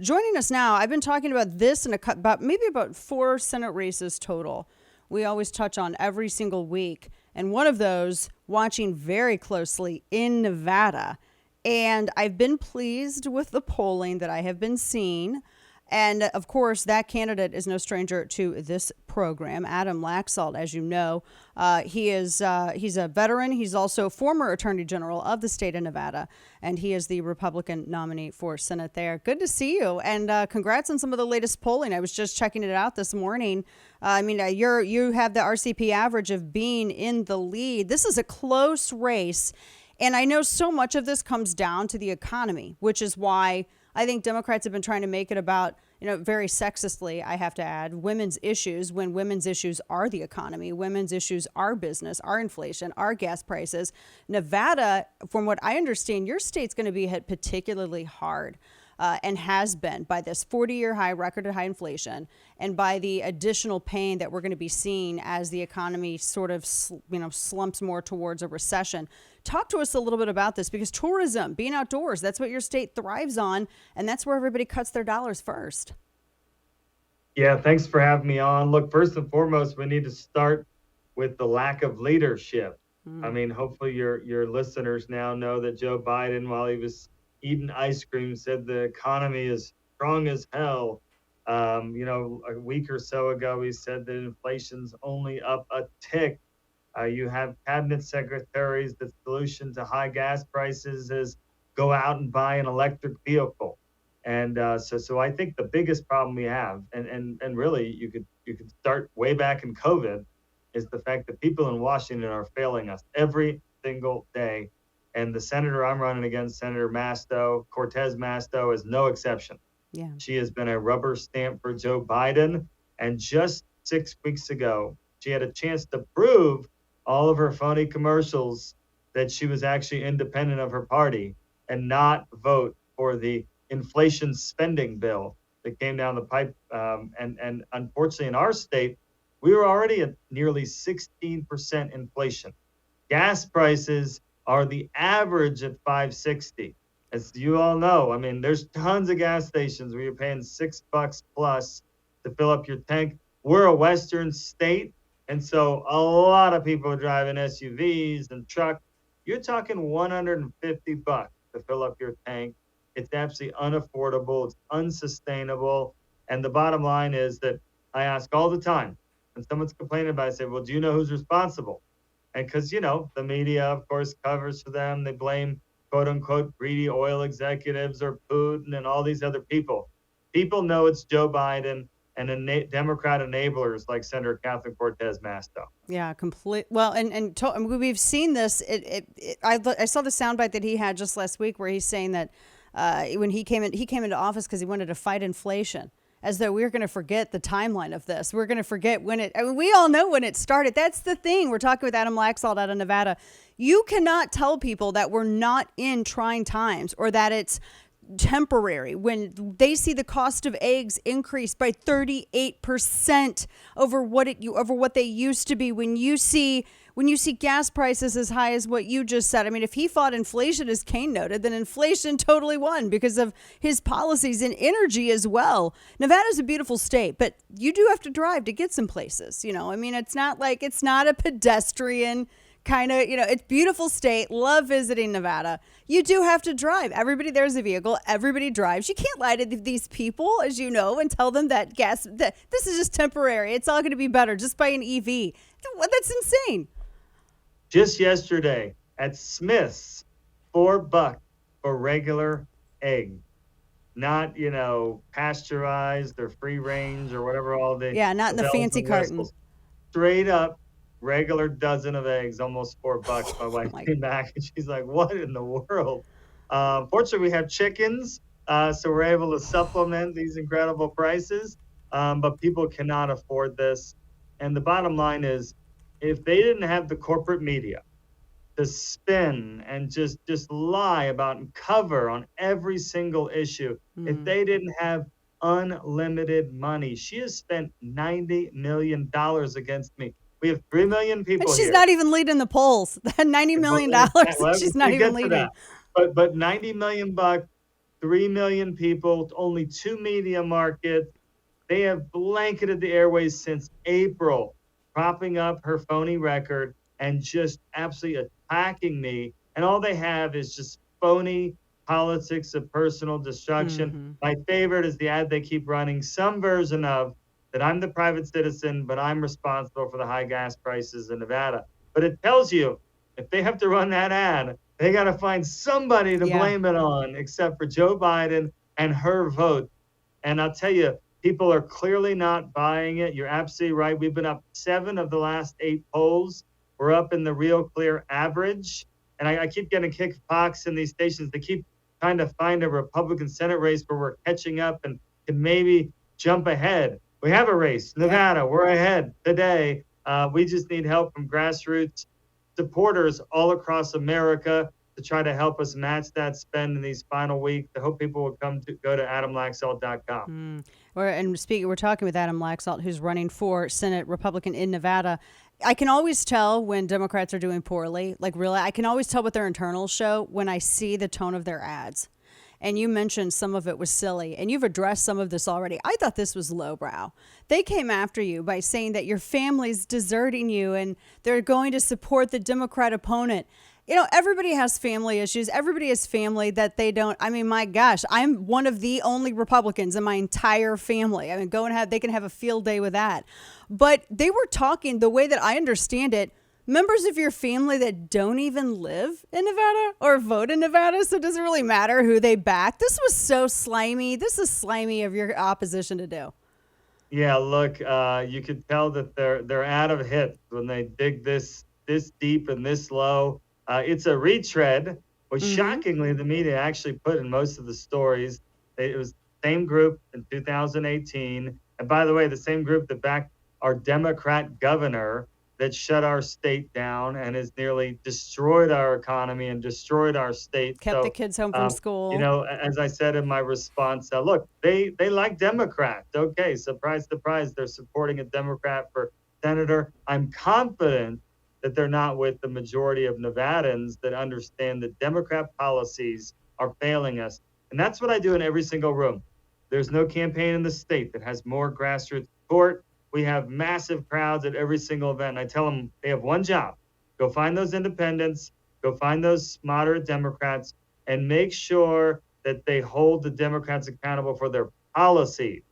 Joining us now, I've been talking about this and about 4 Senate races total. We always touch on every single week, and one of those watching very closely in Nevada. And I've been pleased with the polling that I have been seeing. And of course, that candidate is no stranger to this program, Adam Laxalt. As you know, he's a veteran. He's also former Attorney General of the state of Nevada, and he is the Republican nominee for Senate there. Good to see you, and congrats on some of the latest polling. I was just checking it out this morning. You have the RCP average of being in the lead. This is a close race, and I know so much of this comes down to the economy, which is why I think Democrats have been trying to make it about, very sexistly, I have to add, women's issues, when women's issues are the economy. Women's issues are business, are inflation, are gas prices. Nevada, from what I understand, your state's going to be hit particularly hard. And has been by this 40-year high, record high inflation, and by the additional pain that we're going to be seeing as the economy sort of, slumps more towards a recession. Talk to us a little bit about this, because tourism, being outdoors, that's what your state thrives on, and that's where everybody cuts their dollars first. Yeah, thanks for having me on. Look, first and foremost, we need to start with the lack of leadership. I mean, hopefully your listeners now know that Joe Biden, while he was eating ice cream, said the economy is strong as hell. A week or so ago, he said that inflation's only up a tick. You have cabinet secretaries, the solution to high gas prices is go out and buy an electric vehicle. And so I think the biggest problem we have, and really you could start way back in COVID, is the fact that people in Washington are failing us every single day. And the senator I'm running against, Senator Cortez Masto, is no exception. Yeah. She has been a rubber stamp for Joe Biden. And just 6 weeks ago, she had a chance to prove all of her phony commercials that she was actually independent of her party and not vote for the inflation spending bill that came down the pipe. And unfortunately, in our state, we were already at nearly 16% inflation. Gas prices are the average at $5.60. As you all know, I mean, there's tons of gas stations where you're paying $6 plus to fill up your tank. We're a Western state, and so a lot of people are driving SUVs and trucks. You're talking $150 to fill up your tank. It's absolutely unaffordable. It's unsustainable. And the bottom line is that I ask all the time, when someone's complaining about it, I say, well, do you know who's responsible? And because, the media, of course, covers for them. They blame, quote unquote, greedy oil executives or Putin and all these other people. People know it's Joe Biden and Democrat enablers like Senator Catherine Cortez Masto. Yeah, complete. Well, and we've seen this. I saw the soundbite that he had just last week where he's saying that when he came into office because he wanted to fight inflation. As though we're going to forget the timeline of this. We're going to forget when we all know when it started. That's the thing. We're talking with Adam Laxalt out of Nevada. You cannot tell people that we're not in trying times or that it's temporary when they see the cost of eggs increase by 38% over what they used to be. When you see gas prices as high as what you just said, I mean, if he fought inflation, as Kane noted, then inflation totally won because of his policies and energy as well. Nevada's a beautiful state, but you do have to drive to get some places. I mean, it's not a pedestrian kind of, it's beautiful state. Love visiting Nevada. You do have to drive. Everybody there's a vehicle. Everybody drives. You can't lie to these people, as you know, and tell them that this is just temporary. It's all going to be better. Just buy an EV. That's insane. Just yesterday at Smith's, $4 for regular egg, not pasteurized or free range or whatever all the not in the fancy carton. Straight up regular dozen of eggs, almost $4. My wife came back and she's like, "What in the world?" Fortunately, we have chickens, so we're able to supplement these incredible prices. But people cannot afford this, and the bottom line is, if they didn't have the corporate media to spin and just lie about and cover on every single issue, if they didn't have unlimited money, she has spent $90 million against me. We have 3 million people and she's here. Not even leading the polls. $90 million. She's not even leading. But $90 million 3 million people, only 2 media markets. They have blanketed the airways since April, propping up her phony record and just absolutely attacking me. And all they have is just phony politics of personal destruction. Mm-hmm. My favorite is the ad they keep running, some version of that I'm the private citizen, but I'm responsible for the high gas prices in Nevada. But it tells you if they have to run that ad, they got to find somebody to Yeah. blame it on, except for Joe Biden and her vote. And I'll tell you, people are clearly not buying it. You're absolutely right. We've been up 7 of the last 8 polls. We're up in the real clear average. And I keep getting kicked Fox in these stations. They keep trying to find a Republican Senate race where we're catching up and can maybe jump ahead. We have a race, Nevada. Yep. We're ahead today. We just need help from grassroots supporters all across America to try to help us match that spend in these final weeks. I hope people will go to adamlaxalt.com. We're talking with Adam Laxalt, who's running for Senate Republican in Nevada. I can always tell when Democrats are doing poorly. Like, really, I can always tell what their internals show when I see the tone of their ads. And you mentioned some of it was silly, and you've addressed some of this already. I thought this was lowbrow. They came after you by saying that your family's deserting you and they're going to support the Democrat opponent. You know, everybody has family issues. Everybody has family that they don't. I mean, my gosh, I'm one of the only Republicans in my entire family. I mean, they can have a field day with that. But they were talking, the way that I understand it, members of your family that don't even live in Nevada or vote in Nevada. So it doesn't really matter who they back. This was so slimy. This is slimy of your opposition to do. Yeah, look, you could tell that they're out of hits when they dig this deep and this low. It's a retread, which shockingly the media actually put in most of the stories. It was the same group in 2018. And by the way, the same group that backed our Democrat governor that shut our state down and has nearly destroyed our economy and destroyed our state. Kept the kids home from school. You know, as I said in my response, look, they like Democrats. Okay, surprise, surprise, they're supporting a Democrat for senator. I'm confident that they're not with the majority of Nevadans that understand that Democrat policies are failing us. And that's what I do in every single room. There's no campaign in the state that has more grassroots support. We have massive crowds at every single event. And I tell them they have one job. Go find those independents, go find those moderate Democrats, and make sure that they hold the Democrats accountable for their policy.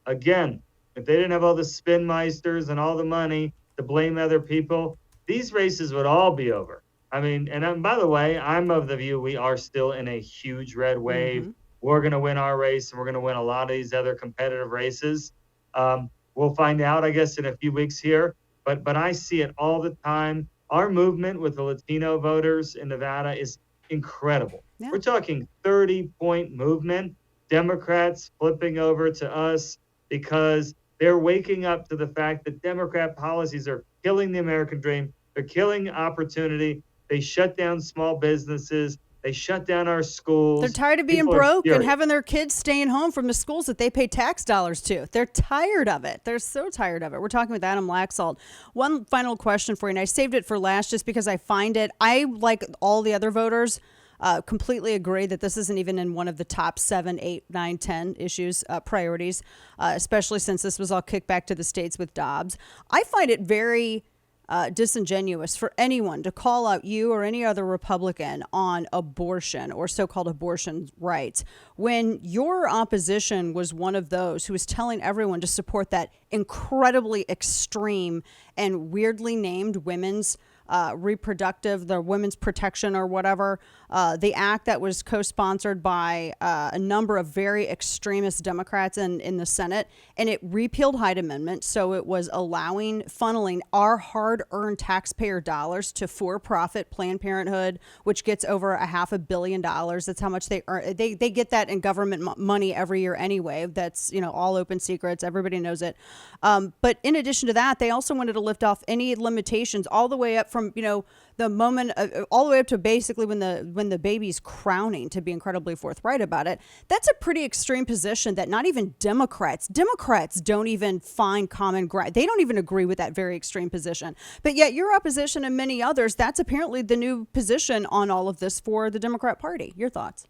Again, if they didn't have all the spin meisters and all the money to blame other people, these races would all be over. I mean, and by the way, I'm of the view we are still in a huge red wave. We're going to win our race, and we're going to win a lot of these other competitive races. We'll find out, I guess, in a few weeks here. But I see it all the time. Our movement with the Latino voters in Nevada is incredible. Yeah. We're talking 30-point movement. Democrats flipping over to us because they're waking up to the fact that Democrat policies are killing the American dream. They're killing opportunity. They shut down small businesses. They shut down our schools. They're tired of being broke and having their kids staying home from the schools that they pay tax dollars to. They're tired of it. They're so tired of it. We're talking with Adam Laxalt. One final question for you, and I saved it for last just because I find it. I, like all the other voters, completely agree that this isn't even in one of the top 7, 8, 9, 10 issues, priorities, especially since this was all kicked back to the states with Dobbs. I find it very disingenuous for anyone to call out you or any other Republican on abortion or so-called abortion rights when your opposition was one of those who was telling everyone to support that incredibly extreme and weirdly named women's the women's protection or whatever, the act that was co-sponsored by a number of very extremist Democrats in the Senate, and it repealed Hyde Amendment, so it was funneling our hard-earned taxpayer dollars to for-profit Planned Parenthood, which gets over $500 million. That's how much they earn. They get that in government money every year anyway. That's, all open secrets. Everybody knows it. But in addition to that, they also wanted to lift off any limitations all the way up from the moment all the way up to basically when the baby's crowning, to be incredibly forthright about it. That's a pretty extreme position that not even Democrats don't even find common ground. They don't even agree with that very extreme position. But yet your opposition and many others, that's apparently the new position on all of this for the Democrat Party. Your thoughts?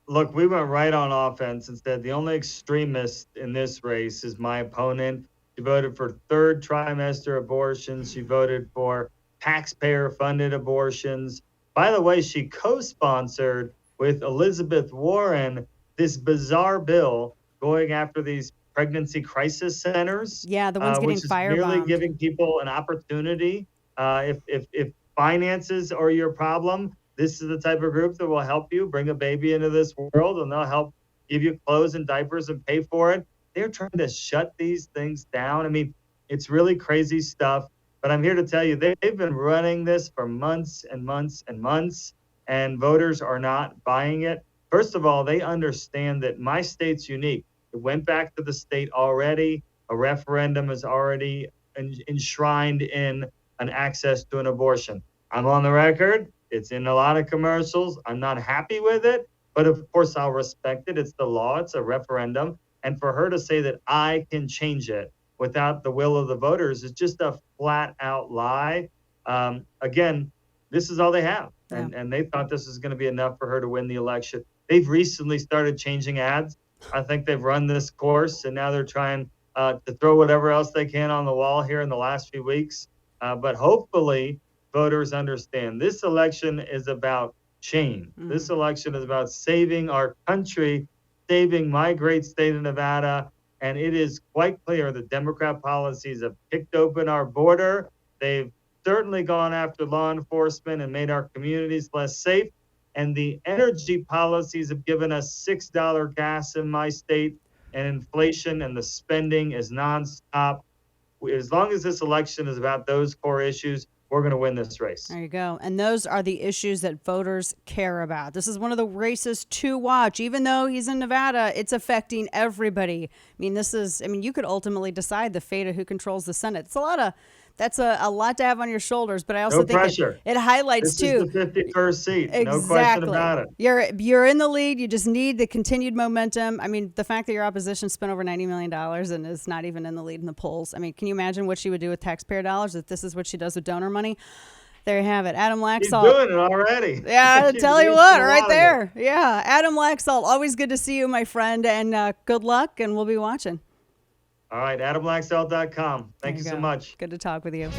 Look, we went right on offense and said the only extremist in this race is my opponent. She voted for third trimester abortions. She voted for taxpayer funded abortions. By the way, she co sponsored with Elizabeth Warren this bizarre bill going after these pregnancy crisis centers, Yeah, the ones getting which is merely firebombed. giving people an opportunity. If finances are your problem, this is the type of group that will help you bring a baby into this world, and they'll help give you clothes and diapers and pay for it. They're trying to shut these things down. I mean, it's really crazy stuff. But I'm here to tell you, they've been running this for months and months and months, and voters are not buying it. First of all, they understand that my state's unique. It went back to the state already. A referendum is already enshrined in an access to an abortion. I'm on the record. It's in a lot of commercials. I'm not happy with it, but of course I'll respect it. It's the law. It's a referendum. And for her to say that I can change it without the will of the voters is just a flat out lie. Again, this is all they have. Yeah. And they thought this was going to be enough for her to win the election. They've recently started changing ads. I think they've run this course, and now they're trying to throw whatever else they can on the wall here in the last few weeks. But hopefully voters understand this election is about change. Mm-hmm. This election is about saving our country, saving my great state of Nevada. And it is quite clear that Democrat policies have kicked open our border. They've certainly gone after law enforcement and made our communities less safe. And the energy policies have given us $6 gas in my state, and inflation and the spending is nonstop. As long as this election is about those core issues, we're going to win this race. There you go. And those are the issues that voters care about. This is one of the races to watch. Even though he's in Nevada, it's affecting everybody. You could ultimately decide the fate of who controls the Senate. That's a lot to have on your shoulders, but I also think it highlights this too. This is the 51st seat. Exactly. No question about it. You're in the lead. You just need the continued momentum. I mean, the fact that your opposition spent over $90 million and is not even in the lead in the polls. I mean, can you imagine what she would do with taxpayer dollars if this is what she does with donor money? There you have it. Adam Laxalt. She's doing it already. Yeah, tell you what, right there. Yeah, Adam Laxalt. Always good to see you, my friend, and good luck, and we'll be watching. All right, AdamLaxalt.com. Thank you so much. Good to talk with you.